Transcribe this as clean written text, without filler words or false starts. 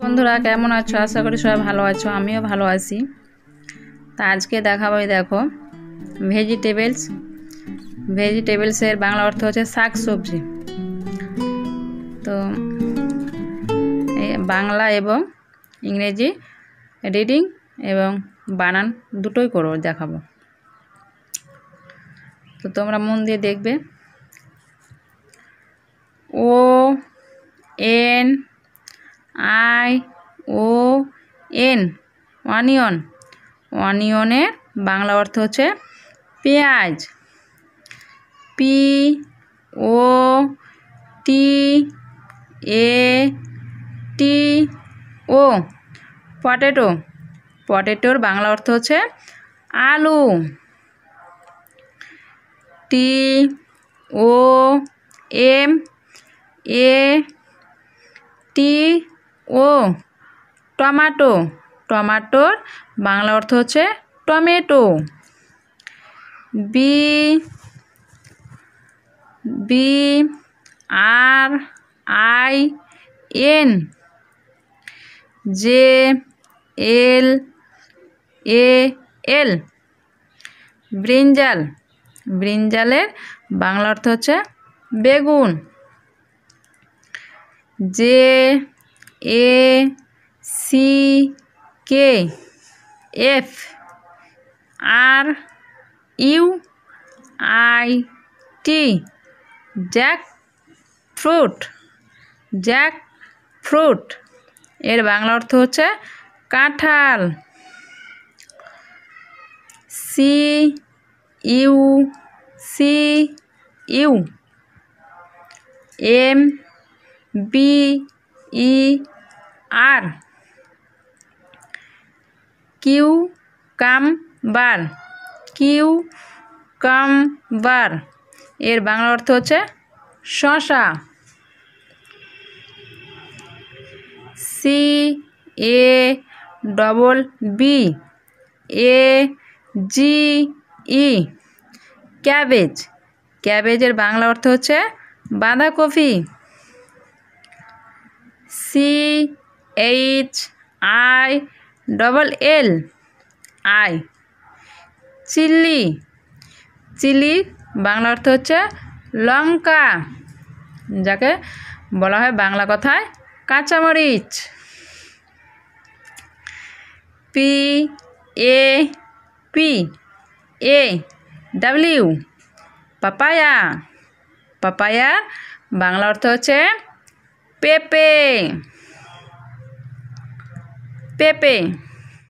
বন্ধুরা কেমন আছো? আশা করি সবাই ভালো আছো, আমিও ভালো আছি। তা আজকে দেখাবো, দেখো, ভেজিটেবলসের বাংলা অর্থ হচ্ছে শাক সবজি। তো বাংলা এবং ইংরেজি রিডিং এবং বানান দুটোই দেখাবো। তো তোমরা মন দিয়ে দেখবে। ONION onion. অনিয়নের বাংলা অর্থ হচ্ছে পেঁয়াজ। POTATO potato. পটেটোর বাংলা অর্থ হচ্ছে আলু। TOMATO tomato. টমেটোর বাংলা অর্থ হচ্ছে টমেটো। BRINJAL brinjal. ব্রিঞ্জালের বাংলা অর্থ হচ্ছে বেগুন। JACKFRUIT জ্যাকফ্রুট এর বাংলা অর্থ হচ্ছে কাঁঠাল। CUCUMBER কিউকাম্বার এর বাংলা অর্থ হচ্ছে শসা। CABBAGE cabbage. ক্যাবেজের বাংলা অর্থ হচ্ছে বাঁধাকপি। CHILLI চিল্লি। চিলির বাংলা অর্থ হচ্ছে লঙ্কা, যাকে বলা হয় বাংলা কথায় কাঁচামরিচ। PAPAW papaya. পাপায়ার বাংলা অর্থ হচ্ছে পেঁপে।